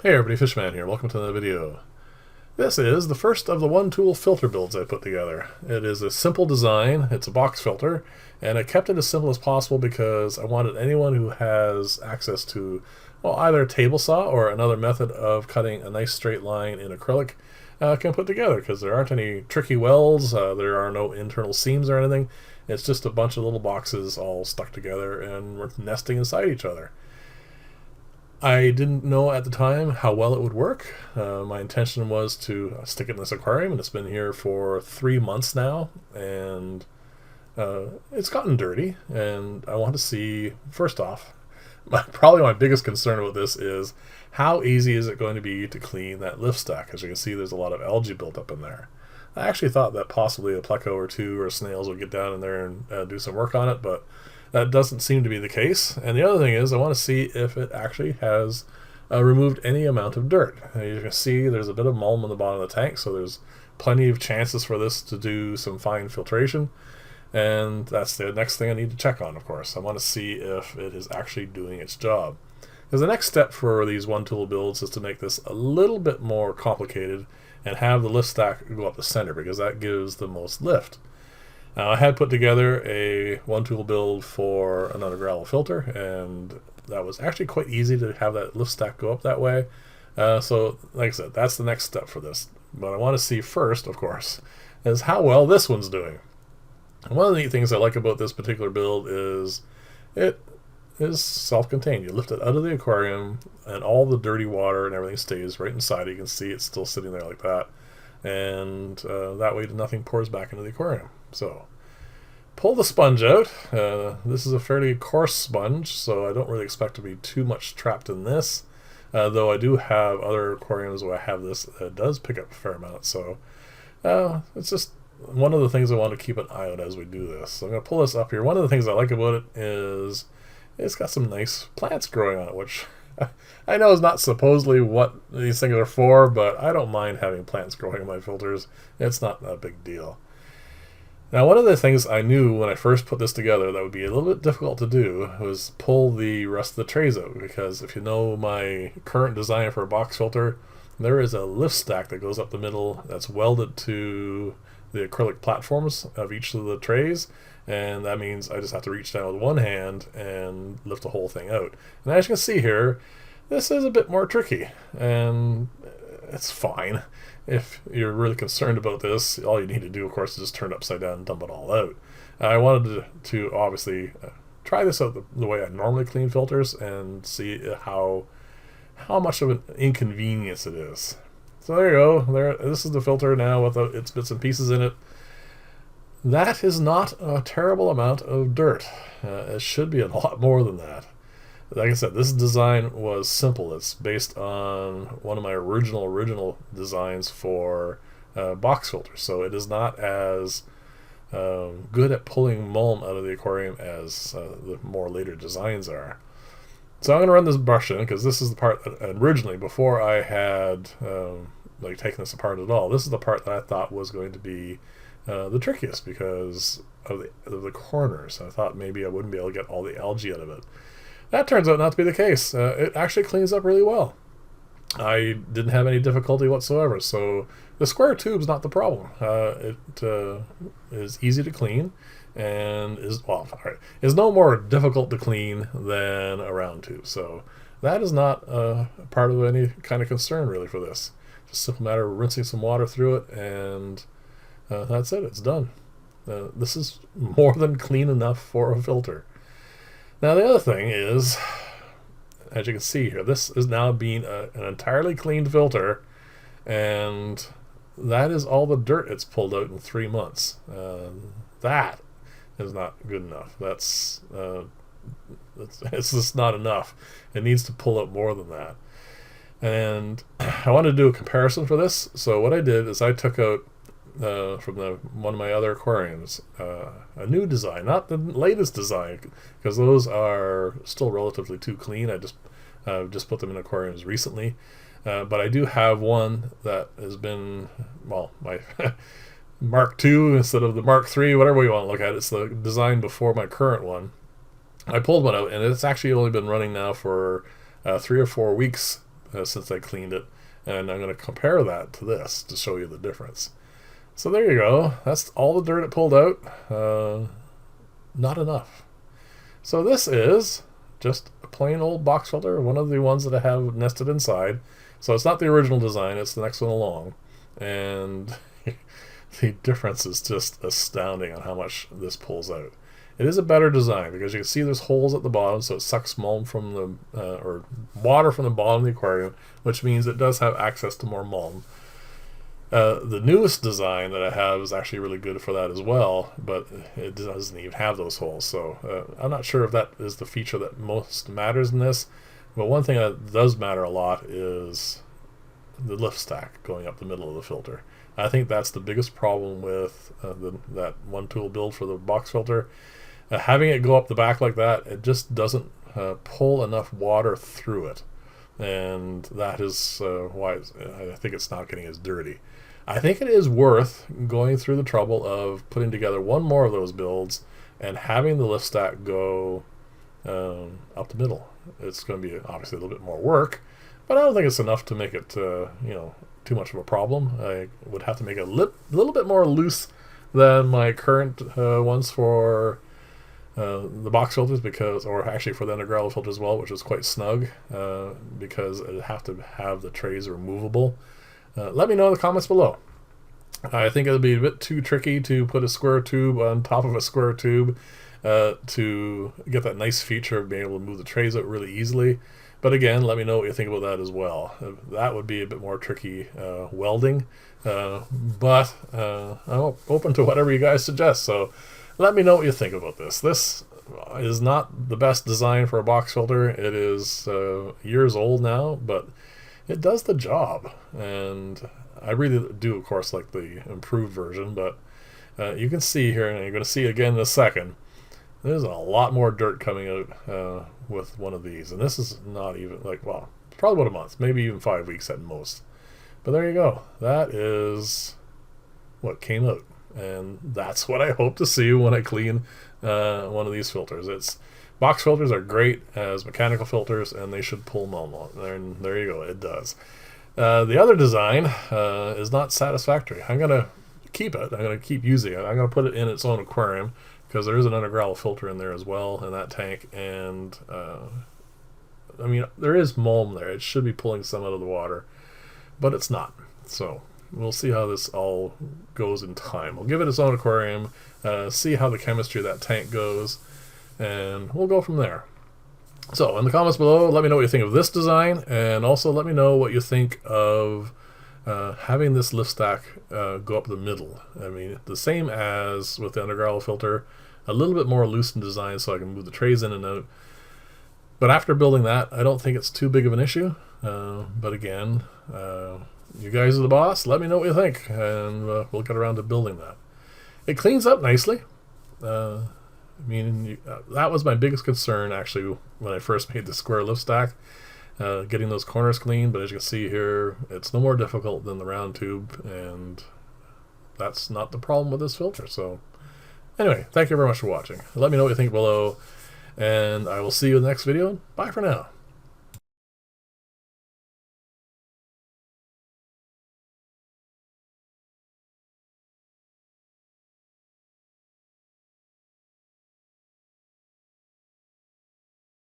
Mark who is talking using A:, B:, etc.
A: Hey everybody, Fishman here. Welcome to the video. This is the first of the one-tool filter builds I put together. It is a simple design, it's a box filter, and I kept it as simple as possible because I wanted anyone who has access to, well, either a table saw or another method of cutting a nice straight line in acrylic can put together, because there aren't any tricky welds, there are no internal seams or anything. It's just a bunch of little boxes all stuck together and we're nesting inside each other. I didn't know at the time how well it would work. My intention was to stick it in this aquarium, and it's been here for 3 months now, and it's gotten dirty, and I want to see, first off, probably my biggest concern about this is how easy is it going to be to clean that lift stack. As you can see, there's a lot of algae built up in there. I actually thought that possibly a pleco or two or snails would get down in there and do some work on it, but that doesn't seem to be the case. And the other thing is I want to see if it actually has removed any amount of dirt. You can see there's a bit of mulm on the bottom of the tank, so there's plenty of chances for this to do some fine filtration. And that's the next thing I need to check on, of course. I want to see if it is actually doing its job. Because the next step for these one-tool builds is to make this a little bit more complicated and have the lift stack go up the center, because that gives the most lift. Now, I had put together a one-tool build for another gravel filter, and that was actually quite easy to have that lift stack go up that way. So, like I said, that's the next step for this. But I want to see first, of course, is how well this one's doing. And one of the neat things I like about this particular build is it is self-contained. You lift it out of the aquarium, and all the dirty water and everything stays right inside. You can see it's still sitting there like that. And that way nothing pours back into the aquarium. So pull the sponge out. This is a fairly coarse sponge, so I don't really expect to be too much trapped in this, though I do have other aquariums where I have this that does pick up a fair amount. So it's just one of the things I want to keep an eye on as we do this. So I'm going to pull this up here. One of the things I like about it is it's got some nice plants growing on it, which I know is not supposedly what these things are for, but I don't mind having plants growing in my filters. It's not a big deal. Now, one of the things I knew when I first put this together that would be a little bit difficult to do was pull the rest of the trays out, because if you know my current design for a box filter, there is a lift stack that goes up the middle that's welded to the acrylic platforms of each of the trays, and that means I just have to reach down with one hand and lift the whole thing out. And as you can see here, this is a bit more tricky, and it's fine. If you're really concerned about this, all you need to do, of course, is just turn it upside down and dump it all out. I wanted to obviously try this out the way I normally clean filters and see how much of an inconvenience it is. So there you go. This is the filter now with its bits and pieces in it. That is not a terrible amount of dirt. It should be a lot more than that. Like I said, this design was simple. It's based on one of my original designs for box filters, so it is not as good at pulling mulm out of the aquarium as the more later designs are. So I'm going to run this brush in, because this is the part that originally, before I had taken this apart at all, this is the part that I thought was going to be the trickiest because of the corners. I thought maybe I wouldn't be able to get all the algae out of it. That turns out not to be the case. It actually cleans up really well. I didn't have any difficulty whatsoever. So the square tube's not the problem. It is easy to clean and is no more difficult to clean than a round tube. So that is not part of any kind of concern really for this. Just a simple matter of rinsing some water through it, and that's it. It's done. This is more than clean enough for a filter. Now the other thing is, as you can see here, this is now being an entirely cleaned filter, and that is all the dirt it's pulled out in 3 months. That is not good enough. It's just not enough. It needs to pull out more than that. And I wanted to do a comparison for this, so what I did is I took out from one of my other aquariums a new design, not the latest design, because those are still relatively too clean. I just put them in aquariums recently, but I do have one that has been, well, my Mark II instead of the Mark III, whatever you want to look at. It's the design before my current one. I pulled one out, and it's actually only been running now for 3 or 4 weeks since I cleaned it, and I'm going to compare that to this to show you the difference. So there you go. That's all the dirt it pulled out. Not enough. So this is just a plain old box filter, one of the ones that I have nested inside. So it's not the original design, it's the next one along. And the difference is just astounding on how much this pulls out. It is a better design because you can see there's holes at the bottom, so it sucks mulm from the or water from the bottom of the aquarium, which means it does have access to more mulm. The newest design that I have is actually really good for that as well, but it doesn't even have those holes. So I'm not sure if that is the feature that most matters in this. But one thing that does matter a lot is the lift stack going up the middle of the filter. I think that's the biggest problem with that one tool build for the box filter. Having it go up the back like that, it just doesn't pull enough water through it. And that is why I think it's not getting as dirty. I think it is worth going through the trouble of putting together one more of those builds and having the lift stack go up the middle. It's going to be obviously a little bit more work, but I don't think it's enough to make it too much of a problem. I would have to make it a little bit more loose than my current ones for the box filters, or actually for the underground filter as well, which is quite snug, because it'd have to have the trays removable. Let me know in the comments below. I think it would be a bit too tricky to put a square tube on top of a square tube to get that nice feature of being able to move the trays out really easily. But again, let me know what you think about that as well. That would be a bit more tricky welding, but I'm open to whatever you guys suggest. So let me know what you think about this. This is not the best design for a box filter. It is years old now, but it does the job. And I really do, of course, like the improved version, but you can see here, and you're going to see again in a second, there's a lot more dirt coming out with one of these. And this is not even probably about a month, maybe even 5 weeks at most. But there you go. That is what came out. And that's what I hope to see when I clean one of these filters. Box filters are great as mechanical filters, and they should pull mulm on. And there you go, it does. The other design is not satisfactory. I'm going to keep it. I'm going to keep using it. I'm going to put it in its own aquarium because there is an underground filter in there as well in that tank. And I mean, there is mulm there. It should be pulling some out of the water, but it's not. So we'll see how this all goes in time. We'll give it its own aquarium, see how the chemistry of that tank goes, and we'll go from there. So in the comments below, let me know what you think of this design, and also let me know what you think of having this lift stack go up the middle. I mean, the same as with the underground filter, a little bit more loose in design so I can move the trays in and out. But after building that, I don't think it's too big of an issue. But again, you guys are the boss. Let me know what you think, and we'll get around to building that. It cleans up nicely. I mean, that was my biggest concern actually when I first made the square lift stack, getting those corners clean. But as you can see here, it's no more difficult than the round tube, and that's not the problem with this filter. So anyway, thank you very much for watching. Let me know what you think below, and I will see you in the next video. Bye for now.